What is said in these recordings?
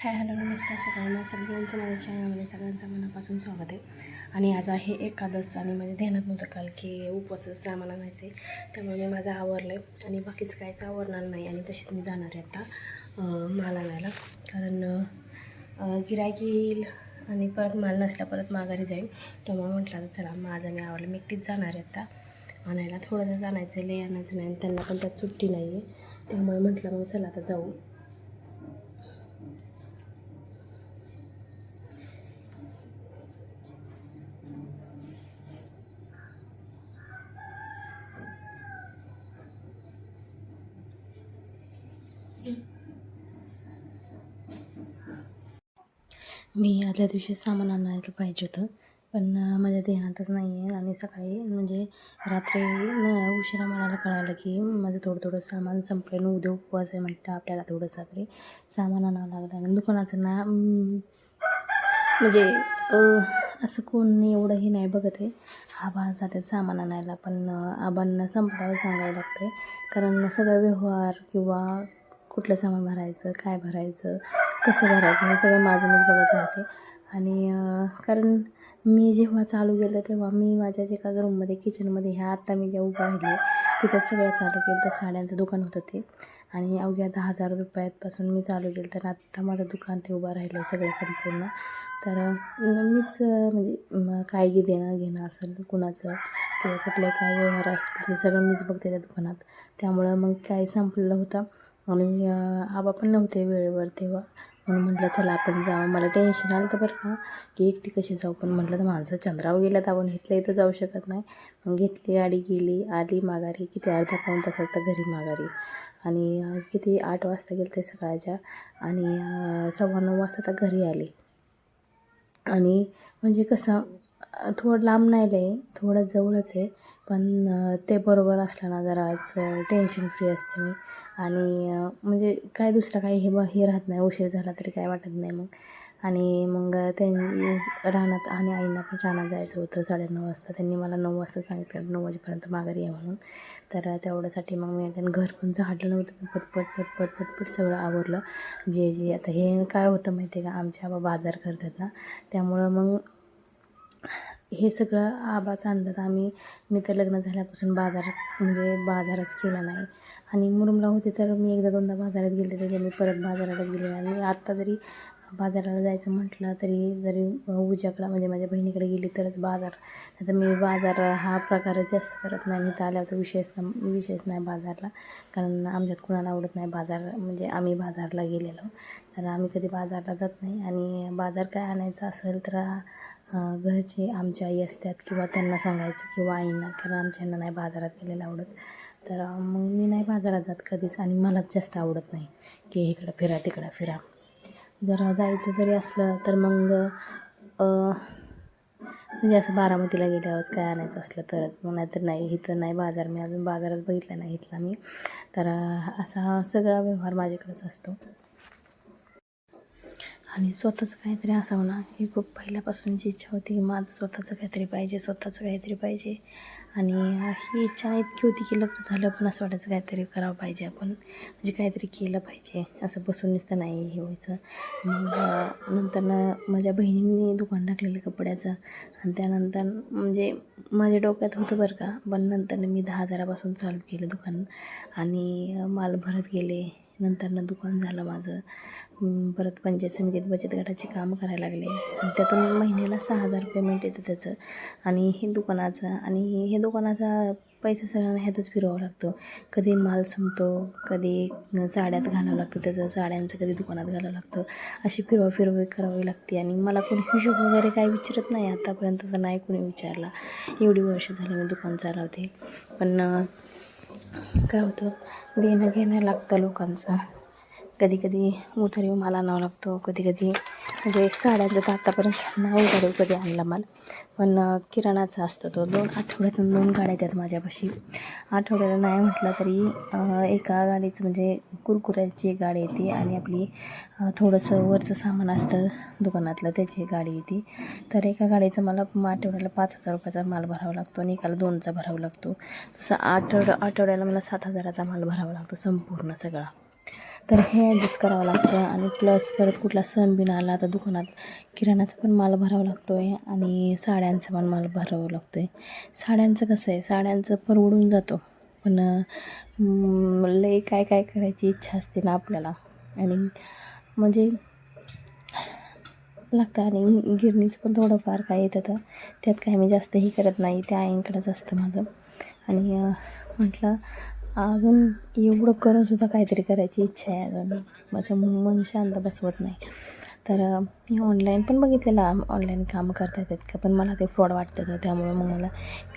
Hello नमस्कार सगळ्यांना. सगळ्यांचं माझ्या चॅनलमध्ये सगळ्यांचं मनापासून स्वागत आहे. आणि आज आहे एकादश आणि माझ्या ध्यानात नव्हतं काल की उपवासाचं सामान आणायचं आहे, त्यामुळे मी माझं आवरलं आहे आणि बाकीचं काहीच आवरणार नाही. आणि तशीच मी जाणार आहे आता माल आणायला, कारण गिऱ्हाईक येईल आणि परत माल नसला परत माघारी जाईल. त्यामुळे म्हटलं तर चला माझं मी आवडलं, मी एकटीच जाणार आहे आता आणायला. थोडंसं आणायचं आहे, लय आणायचं नाही, आणि त्यांना पण त्यात सुट्टी नाही आहे, त्यामुळे म्हटलं मग चला आता जाऊ. मी आदल्या दिवशी सामान आणायला पाहिजे होतं, पण माझ्या ध्यानातच नाही आहे. आणि सकाळी म्हणजे रात्री उशिरा मला कळालं की माझं थोडं सामान संपलं आणि उद्या उपवास आहे. म्हटलं आपल्याला थोडंसं तरी सामान आणावं लागलं. आणि दुकानाचं ना म्हणजे असं कोण एवढंही नाही बघत आहे. आबा जातात सामान आणायला, पण आबांना संपल्यावर सांगावं लागतं आहे, कारण सगळा व्यवहार किंवा कुठलं सामान भरायचं, काय भरायचं, कसं भरायचं हे सगळं माझं मीच बघत राहते. आणि कारण मी जेव्हा चालू केलं तेव्हा मी माझ्या जे का रूममध्ये किचनमध्ये ह्या आत्ता मी ज्या उभं राहिली तिथं सगळं चालू केलं. तर साड्यांचं दुकान होतं ते, आणि अवघ्या 10,000 रुपयापासून मी चालू केलं. तर आत्ता माझं दुकान ते उभं राहिलं आहे सगळं संपूर्ण. तर मीच म्हणजे काय देणं घेणं असेल कुणाचं किंवा कुठले काय व्यवहार असतील ते सगळं मीच बघते त्या दुकानात. त्यामुळं मग काय संपलेलं होतं. आणि आबा पण नव्हते वेळेवर तेव्हा, म्हणून म्हटलं चला आपण जाऊ. मला टेन्शन आलं तर बरं का की एकटी कशी जाऊ, पण म्हटलं तर माणसं चंद्रावर गेलं तर आपण इथल्या इथं जाऊ शकत नाही. मग घेतली गाडी, गेली, आली माघारी. किती अर्धा पाऊण तासात तर घरी माघारी. आणि किती 8 वाजता गेलं ते सकाळच्या, आणि 9:15 वाजता तर घरी आले. आणि म्हणजे कसं थोडं लांब नाही लय, थोडं जवळच आहे, पण ते बरोबर असलं ना जराच टेन्शन फ्री असते मी. आणि म्हणजे काय दुसरं काही हे राहत नाही, उशीर झाला तरी काय वाटत नाही मग. आणि मग त्यांनी रानात, आणि आईंना पण रानात जायचं होतं 9:30 वाजता. त्यांनी मला 9 वाजता सांगितलं 9 वाजेपर्यंत माघारी या म्हणून. तर तेवढ्यासाठी मग मी त्यांनी घर पण झाडलं नव्हतं, पटपट सगळं आवरलं. जे आता हे काय होतं माहिती आहे का, आमचे आबा बाजार करतात ना, त्यामुळं मग हे सगळं आबाच आणतात. मी तर लग्न झाल्यापासून बाजारच केला नाही. आणि मुरुमला होते तर मी एकदा दोनदा बाजारात गेले, त्याच्या मी परत बाजारालाच गेले. आणि आत्ता जरी बाजाराला जायचं म्हटलं जरी उद्याकडं म्हणजे माझ्या बहिणीकडे गेली तरच बाजार, नाही तर मी बाजार हा प्रकारच जास्त करत नाही. आणि इथं आल्यावर तर विशेष नाही बाजारला, कारण आमच्यात कुणाला आवडत नाही बाजार, म्हणजे आम्ही बाजारला गेलेलो तर आम्ही कधी बाजारला जात नाही. आणि बाजार काय आणायचं असेल तर घरची आमच्या आई असतात, किंवा त्यांना सांगायचं, किंवा आईंना, कारण आमच्या यांना नाही बाजारात गेलेलं आवडत. तर मग मी नाही बाजारात जात कधीच. आणि मलाच जास्त आवडत नाही की इकडं फिरा तिकडं फिरा. जरा जायचं जरी असलं तर मग म्हणजे असं बारामतीला गेल्यावरच काय आणायचं असलं तरच, मग नाहीतर नाही. इथं नाही बाजार, मी अजून बाजारात बघितला नाही इथला मी. तर असा सगळा व्यवहार माझ्याकडेच असतो. आणि स्वतःचं काहीतरी असावं ना, ही खूप पहिल्यापासूनची इच्छा होती की माझं स्वतःचं काहीतरी पाहिजे. आणि ही इच्छा इतकी होती की लग्न झालं पण असं वाटायचं काहीतरी करावं पाहिजे आपण, म्हणजे काहीतरी केलं पाहिजे, असं बसून नुसतं नाही हे व्हायचं. मग नंतर माझ्या बहिणींनी दुकान टाकलेलं कपड्याचं, आणि त्यानंतर म्हणजे माझ्या डोक्यात होतं बरं का, पण नंतर मी 10,000पासून चालू केलं दुकान. आणि माल भरत गेले. नंतर दुकान झालं माझं. परत पंचायत समितीत बचत गटाची कामं करायला लागले, आणि त्यातून महिन्याला 6,000 पेमेंट येतं त्याचं. आणि हे दुकानाचा पैसा सगळ्यांना ह्यातच फिरवावं लागतो. कधी माल संपतो, कधी साड्यात घालावं लागतं त्याचं, साड्यांचं कधी दुकानात घालावं लागतं, अशी फिरवाफिरवी करावी लागते. आणि मला कोणी हिशोब वगैरे काही विचारत नाही, आतापर्यंत तर नाही कोणी विचारला. एवढी वर्ष झाली मी दुकान चालवते. पण काय होतं, देणं घेणं लागतं लोकांचं. कधी उधारी माल आणावा लागतो, कधी म्हणजे साड्यांचं तर आत्तापर्यंत नाही उधारी कधी आणला माल. पण किराणाचा असतो तो 2 आठवड्यातून 2 गाड्या येतात माझ्यापाशी. आठवड्याला नाही म्हटलं तरी एका गाडीचं म्हणजे कुरकुऱ्याची एक गाडी येते, आणि आपली थोडंसं वरचं सामान असतं दुकानातलं त्याची एक गाडी येते. तर एका गाडीचं मला आठवड्याला 5,000 रुपयाचा माल भरावा लागतो, आणि एकाला 2चा भरावा लागतो. तसं आठवड्याला मला 7,000चा माल भरावा लागतो संपूर्ण सगळा. तर हे ॲडजस्ट करावं लागतं. आणि प्लस परत कुठला सण बिन आला तर दुकानात किराणाचा पण माल भरावा लागतो आहे आणि साड्यांचा पण माल भरावा लागतो आहे. साड्यांचं कसं आहे, साड्यांचं परवडून जातो, पण लई काय काय करायची इच्छा असते ना आपल्याला, आणि म्हणजे लागतं. आणि गिरणीचं पण थोडंफार काय येतं, त्यात काय मी जास्त हे करत नाही, त्या आईंकडेच असतं माझं. आणि म्हटलं अजून एवढं करूनसुद्धा काहीतरी करायची इच्छा आहे, अजून माझं मन शांत बसवत नाही. तर मी ऑनलाईन पण बघितलेलं, ऑनलाईन काम करता येतात का, पण मला ते फ्रॉड वाटतं, त्यामुळं मग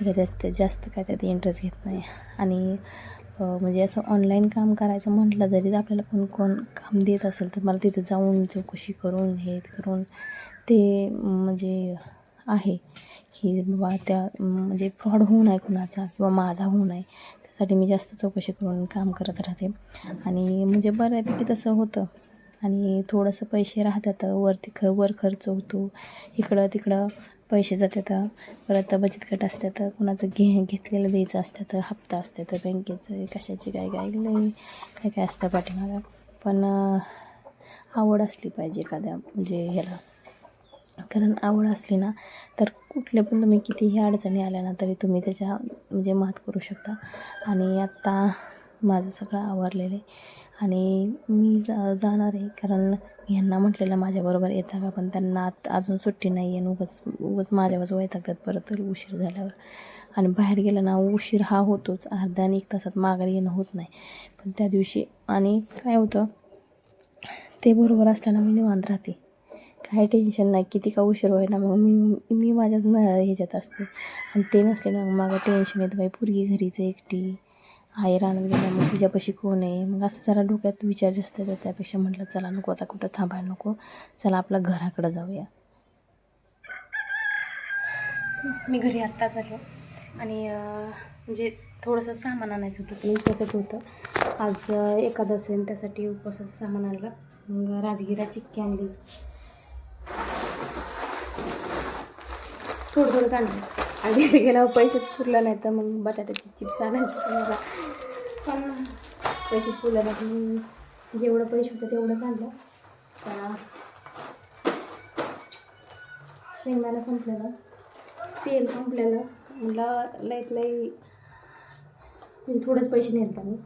मी काय जास्त काय त्यात इंटरेस्ट घेत नाही. आणि म्हणजे असं ऑनलाईन काम करायचं म्हटलं जरी आपल्याला कोण काम देत असेल तर मला तिथं जाऊन चौकशी करून हे करून ते म्हणजे आहे की बाबा त्या म्हणजे फ्रॉड होऊ नये कुणाचा किंवा माझा होऊ नये, त्यासाठी मी जास्त चौकशी करून काम करत राहते. आणि म्हणजे बऱ्यापैकी तसं होतं. आणि थोडंसं पैसे राहतात, वर खर्च होतो, इकडं तिकडं पैसे जातात. परत बचत गट असतात, कुणाचं घेतलेलं द्यायचं असतात, हप्ता असतात बँकेचं, कशाची काय काय काय काय असतं पाठीमागं. पण आवड असली पाहिजे एखाद्या म्हणजे ह्याला, कारण आवड असली ना तर कुठले पण तुम्ही कितीही अडचणी आल्या ना तरी तुम्ही त्याच्या म्हणजे मात करू शकता. आणि आत्ता माझं सगळं आवरलेलं आहे आणि मी जाणार आहे, कारण मी ह्यांना म्हटलेलं माझ्याबरोबर येता का, पण त्यांना अजून सुट्टी नाही आहे, उगाच माझ्यावर वैतागतात परत तर उशीर झाल्यावर. आणि बाहेर गेलं ना उशीर हा होतोच, अर्धा आणि 1 तासात माघारी येणं होत नाही. पण त्या दिवशी आणि काय होतं, ते बरोबर असल्यानं मी निवांत राहते, काही टेन्शन नाही, किती का उशीर होईना मग मी माझ्याच ह्याच्यात असते. आणि ते नसले ना मग माझं टेन्शन येतं, बाई पोरगी घरीच एकटी, आई रानात गेल्या मग तिच्यापाशी कोण आहे, मग असं जरा डोक्यात विचार जास्त येतात. त्यापेक्षा म्हटलं चला नको आता कुठं थांबायला नको, चला आपलं घराकडं जाऊया. मी घरी आत्ताच आलो आणि म्हणजे थोडंसं सामान आणायचं होतं, पण उपवासाचं होतं आज, एकादश आहे त्यासाठी उपवासाचं सामान आणलं. मग राजगिरा चिक्की आणली, थोडं आणलं. आणि घरी गेल्यावर पैसेच पुरलं नाही तर मग बटाट्याची चिप्स आणायची मला, पण पैसेच पुरलं नाही, मी जेवढं पैसे होतं तेवढंच आणलं. तर शेंगदाणा संपलेलं, तेल संपलेलं, म्हटलं लईत लई म्हणजे थोडंच पैसे नेत मी.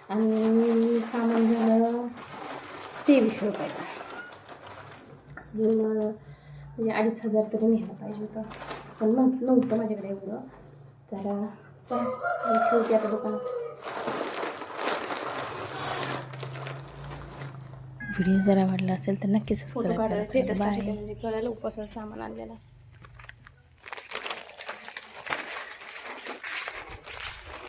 आणि सामान झालं 2300 रुपयाचं, अजून म्हणजे 2500 तरी न्यायला पाहिजे होतं, पण नव्हतं माझ्याकडे एवढं. तर चला ठेवते आता दुकानात. व्हिडिओ जर आवडला असेल तर नक्की सबस्क्राईब करा. बाय. म्हणजे कळायला उपवासाचं सामान आणलेलं.